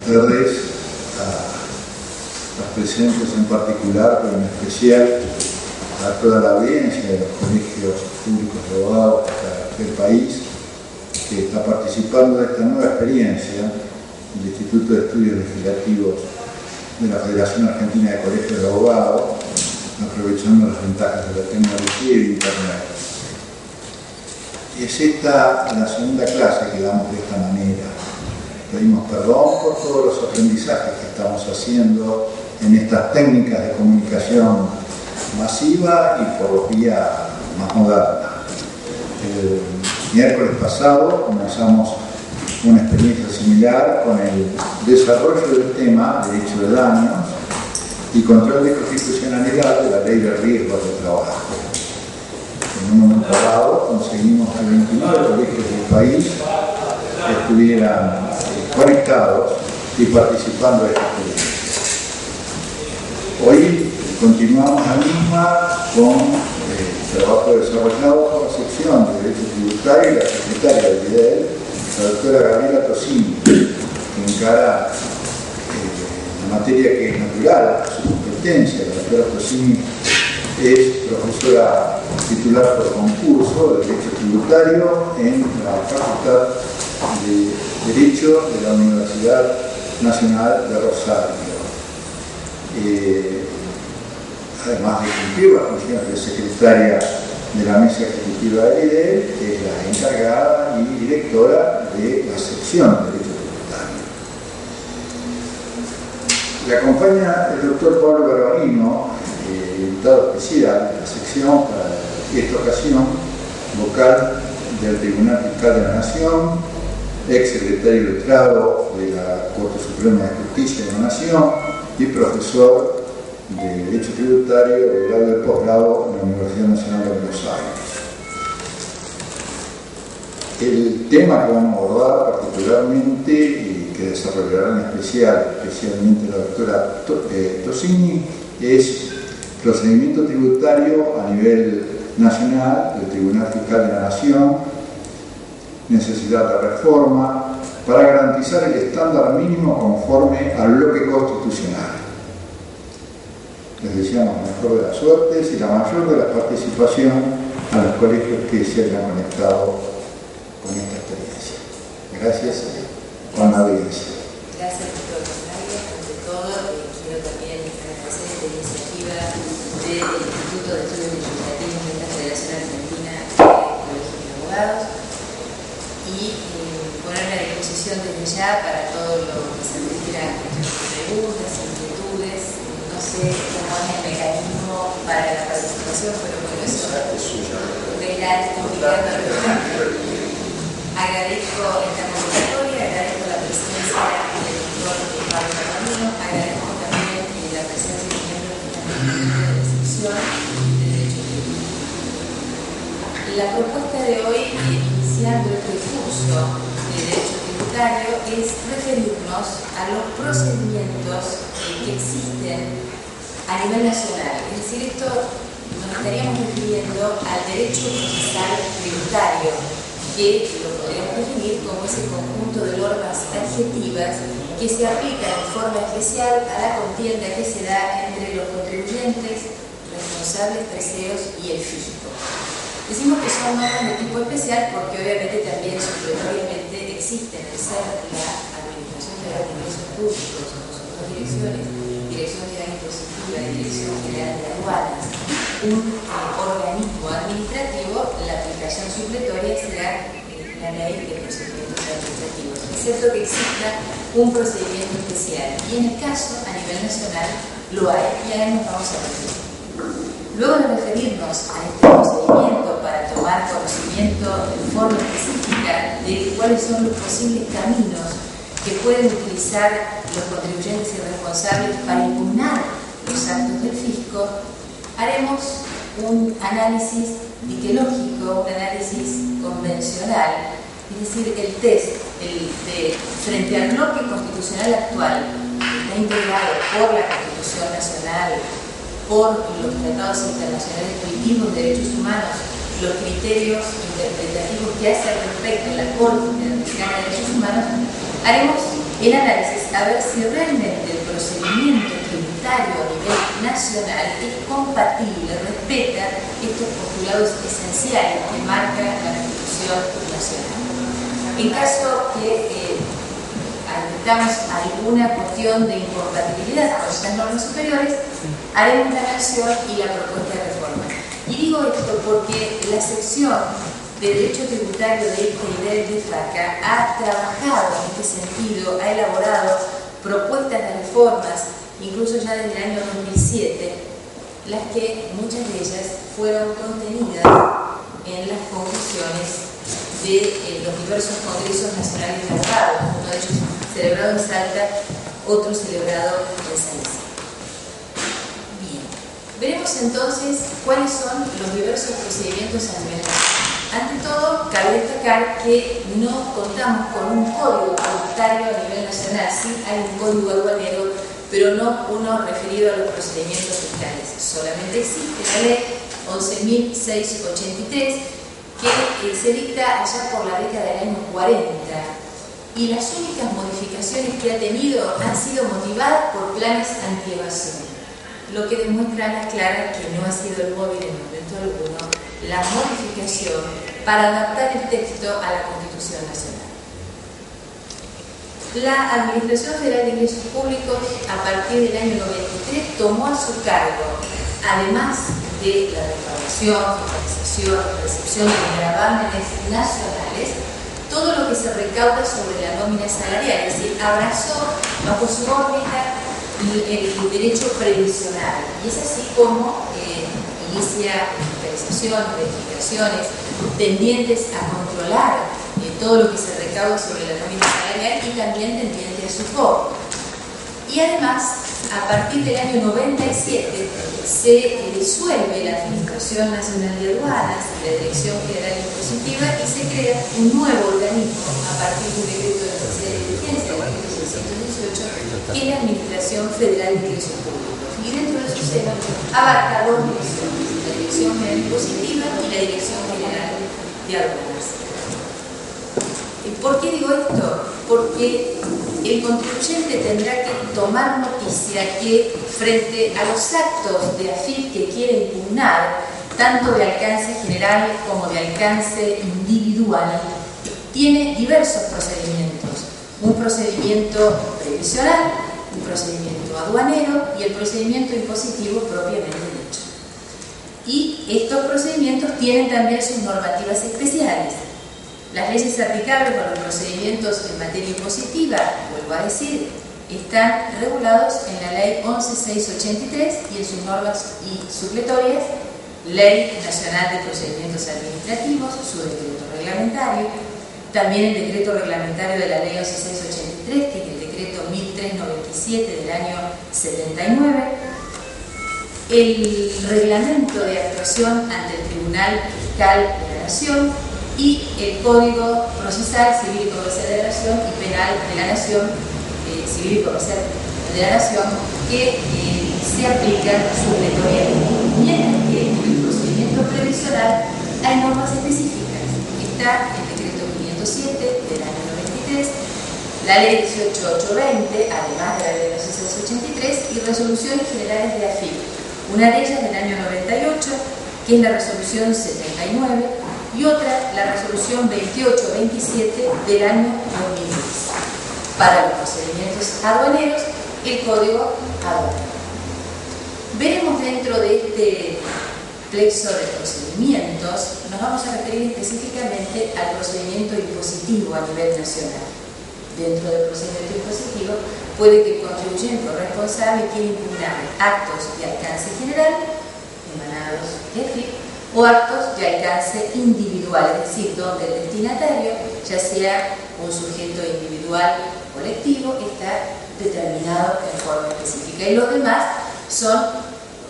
Tardes a los presentes en particular, pero en especial a toda la audiencia de los colegios públicos de abogados del país que está participando de esta nueva experiencia del Instituto de Estudios Legislativos de la Federación Argentina de Colegios de Abogados, aprovechando las ventajas de la tecnología y de Internet. Es esta la segunda clase que damos de esta manera. Pedimos perdón por todos los aprendizajes que estamos haciendo en estas técnicas de comunicación masiva y por vía más moderna. El miércoles pasado comenzamos una experiencia similar con el desarrollo del tema derecho de daños y control de constitucionalidad de la ley de riesgos de trabajo. En un momento dado conseguimos que 29 colegios del país estuvieran conectados y participando de esta experiencia. Hoy continuamos la misma con el trabajo desarrollado por la sección de Derecho Tributario y la secretaria del IDEL, la doctora Gabriela Tosini, que encara la materia que es natural a su competencia. La doctora Tosini es profesora titular por concurso de Derecho Tributario en la Facultad de Derecho de la Universidad Nacional de Rosario. Además de cumplir las funciones de secretaria de la Mesa Ejecutiva del IDEL, es la encargada y directora de la sección de Derecho Tributario. Le acompaña el doctor Pablo Garbarino, invitado especial de la sección para esta ocasión, vocal del Tribunal Fiscal de la Nación, ex secretario letrado de la Corte Suprema de Justicia de la Nación y profesor de Derecho Tributario de grado de posgrado en la Universidad Nacional de Buenos Aires. El tema que vamos a abordar particularmente y que desarrollará especialmente la doctora Tosini es procedimiento tributario a nivel nacional del Tribunal Fiscal de la Nación, necesidad de reforma para garantizar el estándar mínimo conforme al bloque constitucional. Les deseamos la mejor de las suertes y la mayor de la participación a los colegios que se hayan conectado con esta experiencia. Gracias con la audiencia. Gracias, doctor González. Ante todo, quiero también agradecer esta iniciativa del Instituto de Estudios Legislativos de la Federación Argentina de Colegios de Abogados y ponerme a disposición desde ya para todo lo que se refiera a preguntas, inquietudes. No sé cómo es el mecanismo para la participación, pero bueno, eso verán complicando. Agradezco esta convocatoria, agradezco la presencia del doctor Pablo Garbarino, agradezco también la presencia de miembros que están en la sección de Derecho Tributario. La propuesta de hoy, iniciando este curso de Derecho Tributario, es referirnos a los procedimientos que existen a nivel nacional. Es decir, esto nos estaríamos refiriendo al derecho procesal tributario, que lo podríamos definir como ese conjunto de normas adjetivas que se aplican de forma especial a la contienda que se da entre los contribuyentes, responsables, terceros y el fisco. Decimos que son normas de tipo especial porque obviamente también supletoriamente existen en ser la Administración Federal de Ingresos Públicos, con sus dos direcciones, Dirección General Impositiva y Dirección General de Aduanas, un organismo administrativo. La aplicación supletoria será la ley de procedimientos administrativos, excepto que exista un procedimiento especial. Y en el caso, a nivel nacional, lo hay, y ahora nos vamos a referir. Luego de referirnos a este procedimiento para tomar conocimiento de forma específica de cuáles son los posibles caminos que pueden utilizar los contribuyentes y responsables para impugnar los actos del fisco, haremos un análisis diquelógico, un análisis convencional, es decir, el test frente al bloque constitucional actual, que está integrado por la Constitución Nacional, por los tratados internacionales colectivos de derechos humanos, los criterios interpretativos que hace al respecto la Corte Interamericana de Derechos Humanos, haremos el análisis a ver si realmente el procedimiento tributario a nivel nacional es compatible, respeta estos postulados esenciales que marca la Constitución Nacional. En caso que admitamos alguna cuestión de incompatibilidad con estas normas superiores, haremos la mención y la propuesta de reforma. Y digo esto porque la sección de Derecho Tributario de esta idea de FACA ha trabajado en este sentido, ha elaborado propuestas de reformas, incluso ya desde el año 2007, las que muchas de ellas fueron contenidas en las conclusiones de los diversos congresos nacionales de abogados, uno de ellos celebrado en Salta, otro celebrado en San Luis. Bien, veremos entonces cuáles son los diversos procedimientos a nivel nacional. Ante todo, cabe destacar que no contamos con un código tributario a nivel nacional, sí hay un código aduanero, pero no uno referido a los procedimientos fiscales. Solamente existe la ley 11.683, que se dicta allá por la década del año 40, y las únicas modificaciones que ha tenido han sido motivadas por planes antievasión, lo que demuestra a las claras que no ha sido el móvil en momento alguno la modificación para adaptar el texto a la Constitución Nacional. La Administración Federal de Ingresos Públicos, a partir del año 93, tomó a su cargo, además de la recaudación, fiscalización, recepción de gravámenes nacionales, todo lo que se recauda sobre la nómina salarial, es decir, abrazó bajo su órbita el derecho previsional, y es así como inicia fiscalizaciones, verificaciones tendientes a controlar todo lo que se recauda sobre la nómina salarial y también tendiente a su cobro. Y además, a partir del año 97 se disuelve la Administración Nacional de Aduanas, la Dirección General Impositiva, y se crea un nuevo organismo a partir de un decreto de necesidad de diligencia, el decreto 618, que es la Administración Federal de Ingresos Públicos. Y dentro de su seno abarca dos direcciones, la Dirección General Impositiva y la Dirección General de Aduanas. ¿Por qué digo esto? Porque el contribuyente tendrá que tomar noticia que frente a los actos de AFIP que quiere impugnar, tanto de alcance general como de alcance individual, tiene diversos procedimientos. Un procedimiento previsional, un procedimiento aduanero y el procedimiento impositivo propiamente dicho. Y estos procedimientos tienen también sus normativas especiales. Las leyes aplicables para los procedimientos en materia impositiva, vuelvo a decir, están regulados en la Ley 11.683 y en sus normas y supletorias, Ley Nacional de Procedimientos Administrativos, su decreto reglamentario, también el decreto reglamentario de la Ley 11.683, que es el decreto 1397 del año 79, el reglamento de actuación ante el Tribunal Fiscal de la Nación, y el Código Procesal Civil y Comercial de la Nación y Penal de la Nación, Civil y Comercial de la Nación, que se aplican supletoriamente. Mientras que en el procedimiento previsional hay normas específicas. Está el decreto 507 del año 93, la ley 18820, además de la ley 1683, y resoluciones generales de AFIP. Una de ellas del año 98, que es la resolución 79, y otra, la resolución 2827 del año 2010. Para los procedimientos aduaneros, el código aduanero. Veremos dentro de este plexo de procedimientos, nos vamos a referir específicamente al procedimiento impositivo a nivel nacional. Dentro del procedimiento impositivo, puede que el contribuyente o responsable quiera impugnar actos de alcance general, emanados de AFIP, o actos de alcance individual, es decir, donde el destinatario, ya sea un sujeto individual o colectivo, está determinado en forma específica. Y los demás son, por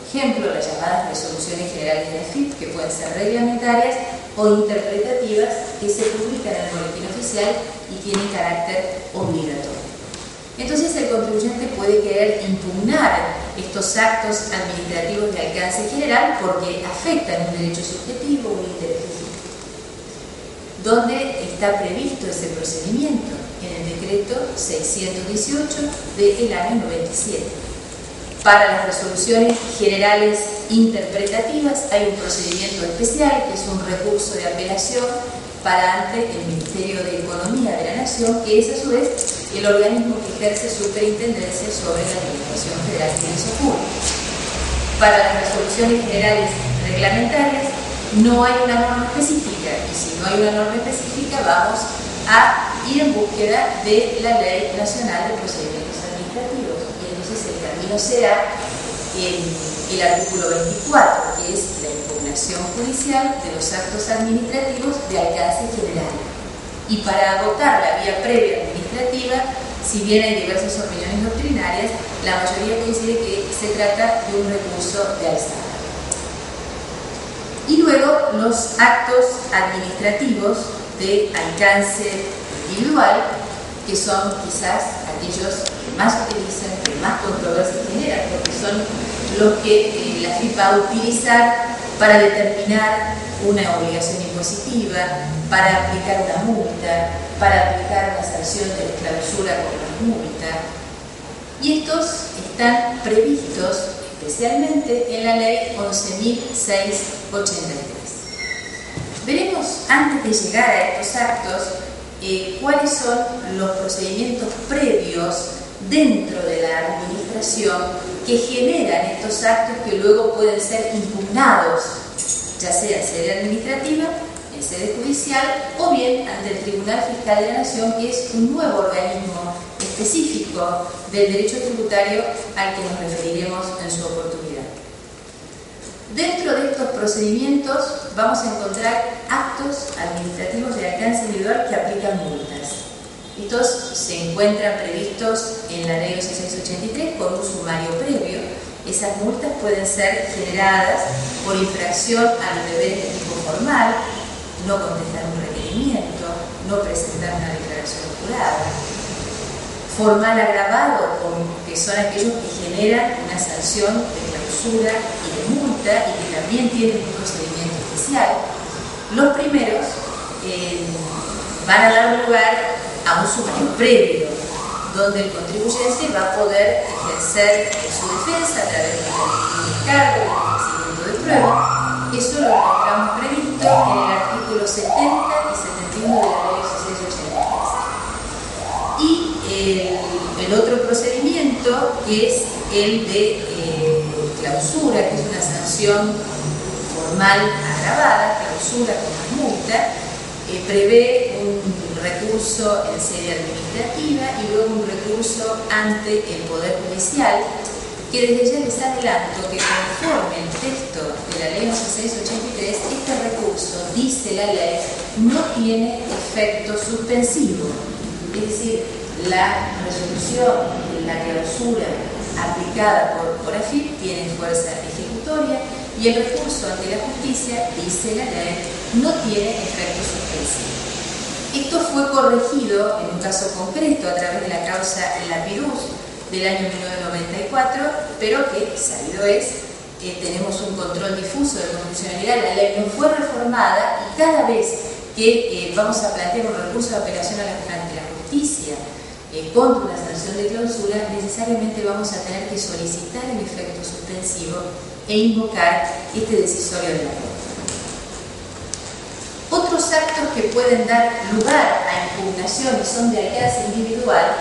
ejemplo, las llamadas resoluciones generales de AFIP, que pueden ser reglamentarias o interpretativas, que se publican en el boletín oficial y tienen carácter obligatorio. Entonces el contribuyente puede querer impugnar estos actos administrativos de alcance general porque afectan un derecho subjetivo o un interés legítimo. ¿Dónde está previsto ese procedimiento? en el decreto 618 del año 97. Para las resoluciones generales interpretativas hay un procedimiento especial, que es un recurso de apelación para ante el Ministerio de Economía de la Nación, que es a su vez el organismo que ejerce superintendencia sobre la Administración Federal de Servicios Públicos. Para las resoluciones generales reglamentarias no hay una norma específica, y si no hay una norma específica vamos a ir en búsqueda de la Ley Nacional de Procedimientos Administrativos, y entonces el camino será el artículo 24, que es la impugnación judicial de los actos administrativos de alcance general. Y para agotar la vía previa administrativa, si bien hay diversas opiniones doctrinarias, la mayoría coincide que se trata de un recurso de alzada. Y luego los actos administrativos de alcance individual, que son quizás aquellos que más utilizan, que más controversia generan, porque son los que la AFIP va a utilizar para determinar una obligación impositiva, para aplicar una multa, para aplicar una sanción de clausura con una multa. Y estos están previstos especialmente en la Ley 11.683. Veremos, antes de llegar a estos actos, cuáles son los procedimientos previos dentro de la administración que generan estos actos que luego pueden ser impugnados, ya sea en sede administrativa, en sede judicial o bien ante el Tribunal Fiscal de la Nación, que es un nuevo organismo específico del derecho tributario al que nos referiremos en su oportunidad. Dentro de estos procedimientos vamos a encontrar actos administrativos de alcance individual que aplican multas. Estos se encuentran previstos en la Ley 11.683 con un sumario previo. Esas multas pueden ser generadas por infracción a los deberes de tipo formal, no contestar un requerimiento, no presentar una declaración jurada. Formal agravado, que son aquellos que generan una sanción de clausura y de multa y que también tienen un procedimiento especial. Los primeros van a dar lugar a un sumario previo, donde el contribuyente va a poder ejercer su defensa a través de un cargo, del ofrecimiento de prueba. Eso lo encontramos previsto en el artículo 70 y 71 de la Ley 1683. Y el otro procedimiento, que es el de clausura, que es una sanción formal agravada, clausura con multa, prevé un recurso en sede administrativa y luego un recurso ante el Poder Judicial, que desde ya les adelanto que conforme el texto de la Ley 11.683, este recurso, dice la ley, no tiene efecto suspensivo. Es decir, la resolución, la clausura aplicada por AFIP tiene fuerza ejecutoria y el recurso ante la justicia, dice la ley, no tiene efecto suspensivo. Esto fue corregido en un caso concreto a través de la causa Lapirus del año 1994, pero que, sabido es, tenemos un control difuso de constitucionalidad. La ley no fue reformada y cada vez que vamos a plantear un recurso de apelación ante la justicia contra una sanción de clausura, necesariamente vamos a tener que solicitar el efecto suspensivo e invocar este decisorio de la Corte. Otros actos que pueden dar lugar a impugnación y son de alcance individual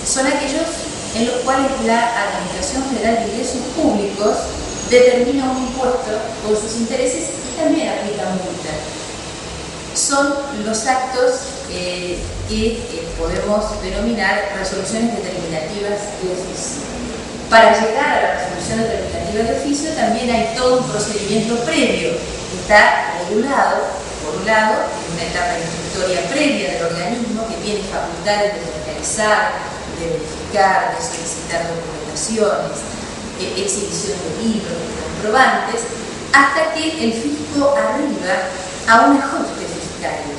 son aquellos en los cuales la Administración Federal de Ingresos Públicos determina un impuesto con sus intereses y también aplica multa. Son los actos que podemos denominar resoluciones determinativas de oficio. Para llegar a la resolución determinativa de oficio también hay todo un procedimiento previo que está regulado, por un lado, en una etapa instructoria previa del organismo que tiene facultades de fiscalizar, de verificar, de solicitar documentaciones, exhibición de libros, de comprobantes, hasta que el fisco arriba a un ajuste fiscal.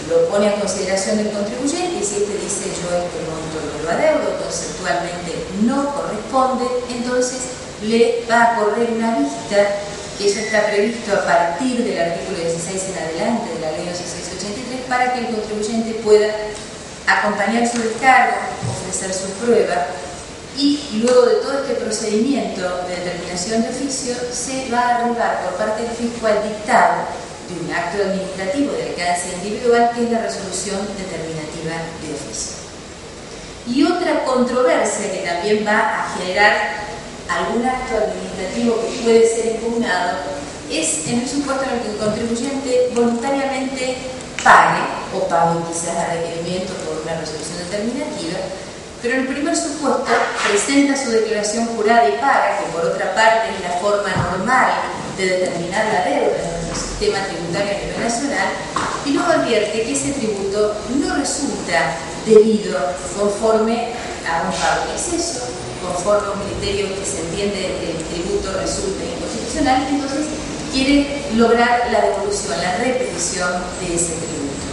Lo pone a consideración del contribuyente y si este dice yo este monto lo adeudo, conceptualmente no corresponde, entonces le va a correr una vista, que eso está previsto a partir del artículo 16 en adelante de la Ley 1683, para que el contribuyente pueda acompañar su descargo, ofrecer su prueba, y luego de todo este procedimiento de determinación de oficio se va a arribar por parte del fisco al dictado de un acto administrativo de alcance individual, que es la resolución determinativa de oficio. Y otra controversia que también va a generar algún acto administrativo que puede ser impugnado es en el supuesto en el que el contribuyente voluntariamente pague o pague quizás a requerimiento por una resolución determinativa, pero en el primer supuesto presenta su declaración jurada y paga, que por otra parte es la forma normal de determinar la deuda en nuestro sistema tributario a nivel nacional, y luego advierte que ese tributo no resulta debido conforme a un pago en exceso, conforme a un criterio que se entiende que el tributo resulta inconstitucional, y entonces quiere lograr la devolución, la repetición de ese tributo.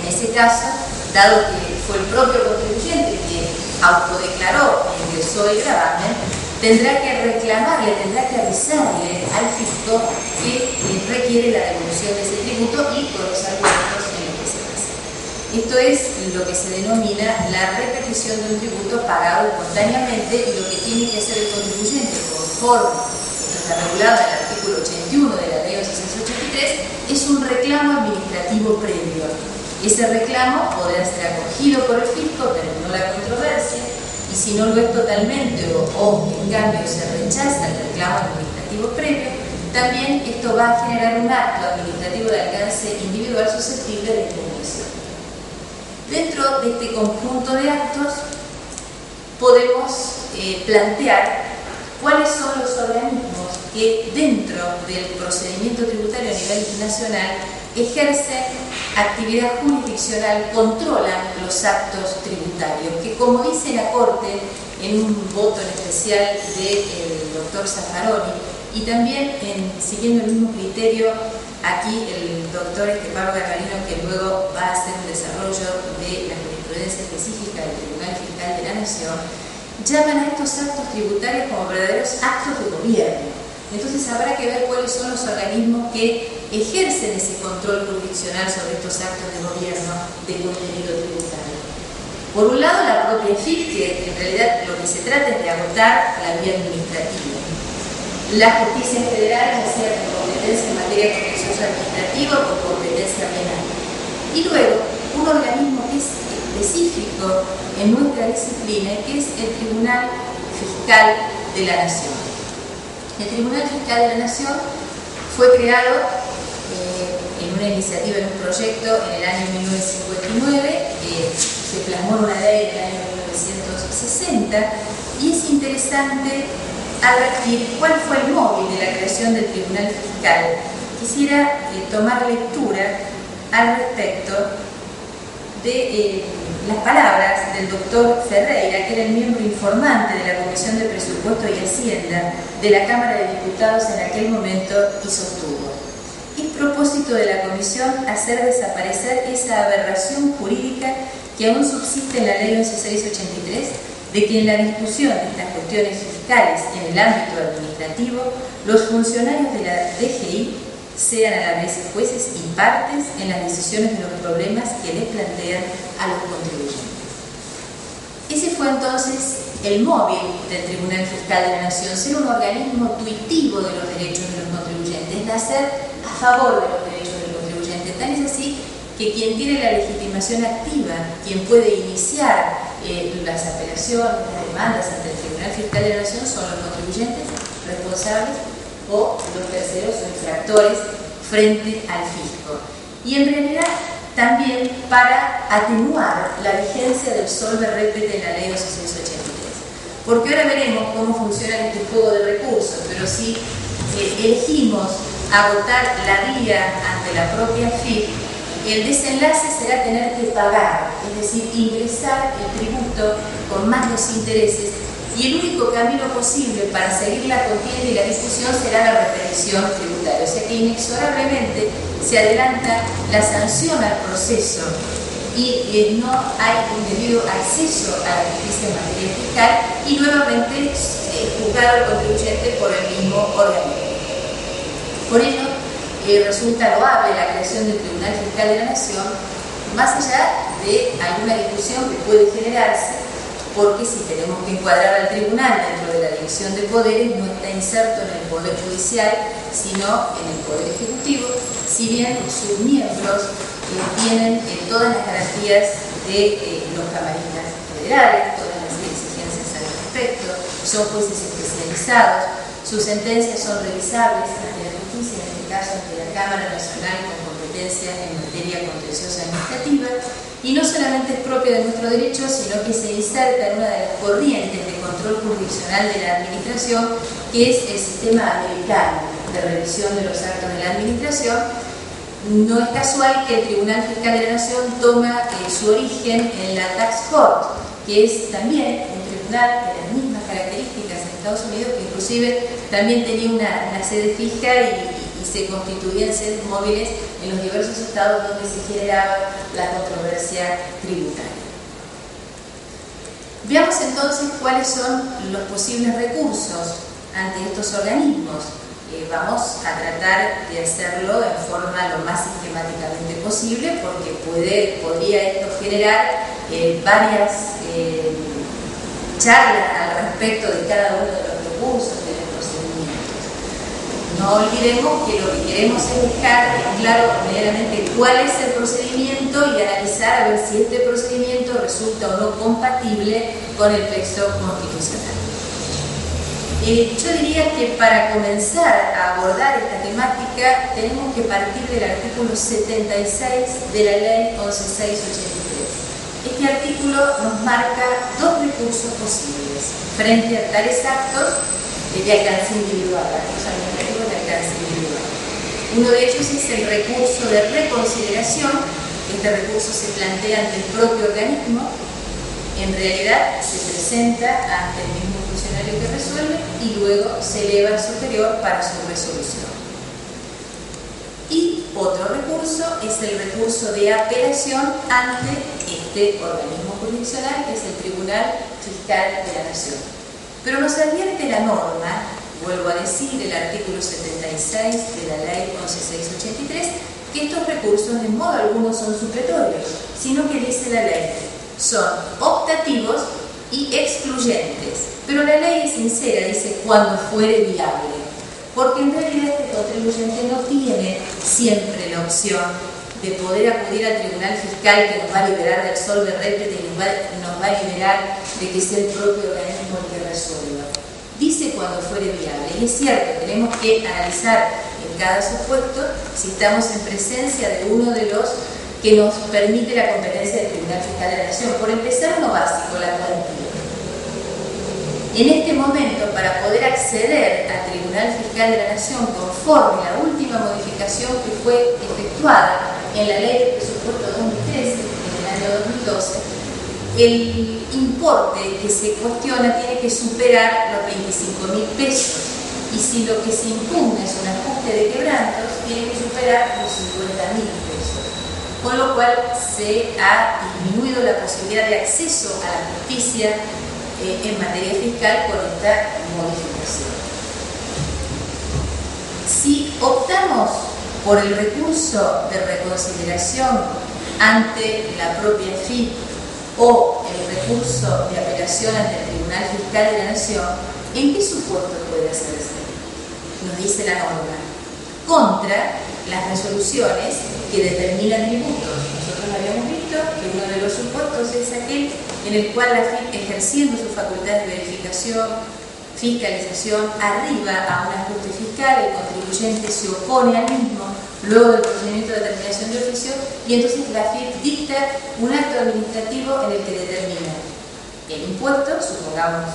En ese caso, dado que fue el propio contribuyente que autodeclaró e ingresó el gravamen, tendrá que reclamarle, tendrá que avisarle al fisco que requiere la devolución de ese tributo y con los argumentos en los que se basa. Esto es lo que se denomina la repetición de un tributo pagado espontáneamente, y lo que tiene que hacer el contribuyente conforme, esto está regulado en el artículo 81 de la ley 1183, es un reclamo administrativo previo. Ese reclamo podrá ser acogido por el fisco, terminó la controversia, y si no lo es totalmente o en cambio se rechaza el reclamo administrativo previo, también esto va a generar un acto administrativo de alcance individual susceptible de impugnación. Dentro de este conjunto de actos podemos plantear cuáles son los organismos que dentro del procedimiento tributario a nivel nacional ejercen actividad jurisdiccional, controlan los actos tributarios, que como dice la Corte en un voto en especial del doctor Zaffaroni, y también siguiendo el mismo criterio aquí el doctor Pablo Garbarino, que luego va a hacer un desarrollo de la jurisprudencia específica del Tribunal Fiscal de la Nación, llaman a estos actos tributarios como verdaderos actos de gobierno. Entonces habrá que ver cuáles son los organismos que ejercen ese control jurisdiccional sobre estos actos de gobierno de contenido tributario. Por un lado, la propia FIP, que en realidad lo que se trata es de agotar la vía administrativa. La justicia federal, ya sea con competencia en materia contencioso administrativa o con competencia penal. Y luego, un organismo que es específico en nuestra disciplina, que es el Tribunal Fiscal de la Nación. El Tribunal Fiscal de la Nación fue creado en una iniciativa, en un proyecto en el año 1959, se plasmó en una ley en el año 1960, y es interesante advertir cuál fue el móvil de la creación del Tribunal Fiscal. Quisiera tomar lectura al respecto de las palabras del doctor Ferreira, que era el miembro informante de la Comisión de Presupuesto y Hacienda de la Cámara de Diputados en aquel momento, y sostuvo: es propósito de la Comisión hacer desaparecer esa aberración jurídica que aún subsiste en la Ley 11.683, de que en la discusión de estas cuestiones fiscales en el ámbito administrativo, los funcionarios de la DGI sean a la vez jueces y partes en las decisiones de los problemas que les plantean a los contribuyentes. Ese fue entonces el móvil del Tribunal Fiscal de la Nación, ser un organismo tuitivo de los derechos de los contribuyentes, nacer a favor de los derechos del contribuyente. Tan es así que quien tiene la legitimación activa, quien puede iniciar las apelaciones, las demandas ante el Tribunal Fiscal de la Nación, son los contribuyentes responsables o los terceros o infractores frente al fisco. Y en realidad también para atenuar la vigencia del solve repete en la Ley 1183. Porque ahora veremos cómo funciona este juego de recursos, pero si elegimos agotar la vía ante la propia FIP, el desenlace será tener que pagar, es decir, ingresar el tributo con más los intereses, y el único camino posible para seguir la contienda y la discusión será la repetición tributaria. O sea que inexorablemente se adelanta la sanción al proceso y no hay un debido acceso a la justicia en materia fiscal, y nuevamente juzgar al contribuyente por el mismo organismo. Por ello, resulta loable la creación del Tribunal Fiscal de la Nación, más allá de alguna discusión que puede generarse, porque si tenemos que encuadrar al tribunal dentro de la división de poderes, no está inserto en el Poder Judicial, sino en el Poder Ejecutivo, si bien sus miembros tienen todas las garantías de los camaristas federales, todas las exigencias al respecto, son jueces especializados, sus sentencias son revisables ante la justicia, en este caso ante la Cámara Nacional con competencia en materia contenciosa administrativa, y no solamente es propio de nuestro derecho, sino que se inserta en una de las corrientes de control jurisdiccional de la administración, que es el sistema americano de revisión de los actos de la administración. No es casual que el Tribunal Fiscal de la Nación toma su origen en la Tax Court, que es también un tribunal de las mismas características en Estados Unidos, que inclusive también tenía una sede fija y se constituían sedes móviles en los diversos estados donde se generaba la controversia tributaria. Veamos entonces cuáles son los posibles recursos ante estos organismos. Vamos a tratar de hacerlo en forma lo más sistemáticamente posible, porque podría esto generar varias charlas al respecto de cada uno de los recursos, de los procedimientos. No olvidemos que lo que queremos es dejar en claro primeramente cuál es el procedimiento y analizar a ver si este procedimiento resulta o no compatible con el texto constitucional. Yo diría que para comenzar a abordar esta temática tenemos que partir del artículo 76 de la Ley 11.683. Este artículo nos marca dos recursos posibles frente a tales actos de alcance individual, actos administrativos de alcance individual. Uno de ellos es el recurso de reconsideración. Este recurso se plantea ante el propio organismo. En realidad se presenta ante el mismo funcionario que resuelve y luego se eleva al superior para su resolución. Y otro recurso es el recurso de apelación ante este organismo jurisdiccional, que es el Tribunal Fiscal de la Nación. Pero nos advierte la norma, vuelvo a decir, el artículo 76 de la Ley 11.683, que estos recursos de modo alguno son supletorios, sino que dice la ley, son optativos y excluyentes. Pero la ley es sincera, dice cuando fuere viable, porque en realidad este contribuyente no tiene siempre la opción de poder acudir al Tribunal Fiscal, que nos va a liberar del solve repete y nos va a liberar de que sea el propio organismo el que resuelva. Dice cuando fuere viable, y es cierto, tenemos que analizar en cada supuesto si estamos en presencia de uno de los que nos permite la competencia del Tribunal Fiscal de la Nación. Por empezar, lo básico, la cuantía. En este momento, para poder acceder al Tribunal Fiscal de la Nación conforme a la última modificación que fue efectuada en la Ley de Presupuesto 2013, en el año 2012, el importe que se cuestiona tiene que superar los 25.000 pesos. Y si lo que se impugna es un ajuste de quebrantos, tiene que superar los 50.000 pesos. Con lo cual se ha disminuido la posibilidad de acceso a la justicia en materia fiscal con esta modificación. Si optamos por el recurso de reconsideración ante la propia FIP o el recurso de apelación ante el Tribunal Fiscal de la Nación, ¿en qué supuesto puede hacerse? Nos dice la norma, contra las resoluciones que determinan tributos. Nosotros habíamos visto que uno de los supuestos es aquel en el cual la FIP, ejerciendo su facultad de verificación, fiscalización, arriba a un ajuste fiscal, el contribuyente se opone al mismo, luego del procedimiento de determinación de oficio, y entonces la FIP dicta un acto administrativo en el que determina el impuesto, supongamos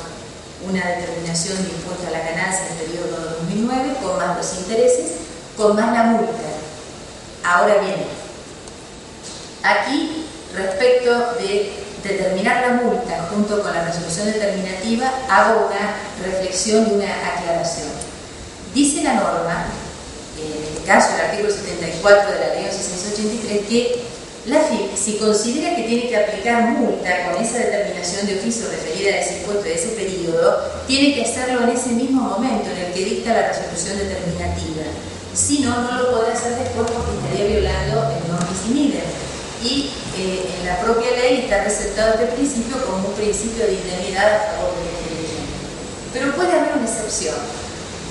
una determinación de impuesto a la ganancia en el periodo 2009, con más los intereses, con más la multa. Ahora bien, aquí, respecto de determinar la multa junto con la resolución determinativa, hago una reflexión y una aclaración. Dice la norma, en este caso el artículo 74 de la Ley 11.683, que la FIP, si considera que tiene que aplicar multa con esa determinación de oficio referida a ese impuesto de ese periodo, tiene que hacerlo en ese mismo momento en el que dicta la resolución determinativa. Si no, no lo podrá hacer después porque estaría violando el non bis in idem. Y en la propia ley está resaltado este principio como un principio de indemnidad a favor del contribuyente. Pero puede haber una excepción.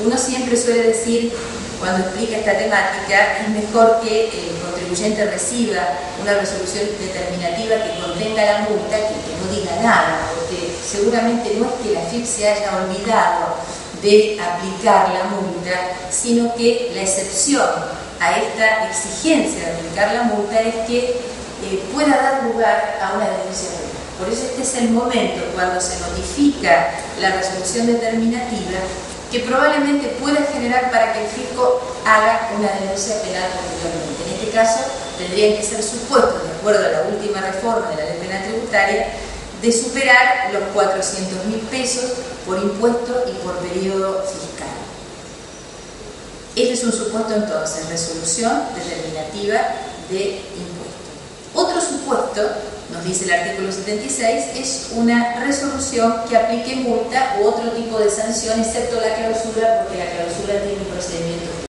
Uno siempre suele decir, cuando explica esta temática, es mejor que el contribuyente reciba una resolución determinativa que contenga la multa que no diga nada, porque seguramente no es que la AFIP se haya olvidado de aplicar la multa, sino que la excepción a esta exigencia de aplicar la multa es que pueda dar lugar a una denuncia penal. Por eso este es el momento cuando se notifica la resolución determinativa que probablemente pueda generar para que el fisco haga una denuncia penal posteriormente. En este caso tendrían que ser supuestos, de acuerdo a la última reforma de la ley penal tributaria, de superar los 400.000 pesos por impuesto y por periodo fiscal. Este es un supuesto entonces, resolución determinativa de impuesto. Otro supuesto, nos dice el artículo 76, es una resolución que aplique multa u otro tipo de sanción, excepto la clausura, porque la clausura tiene un procedimiento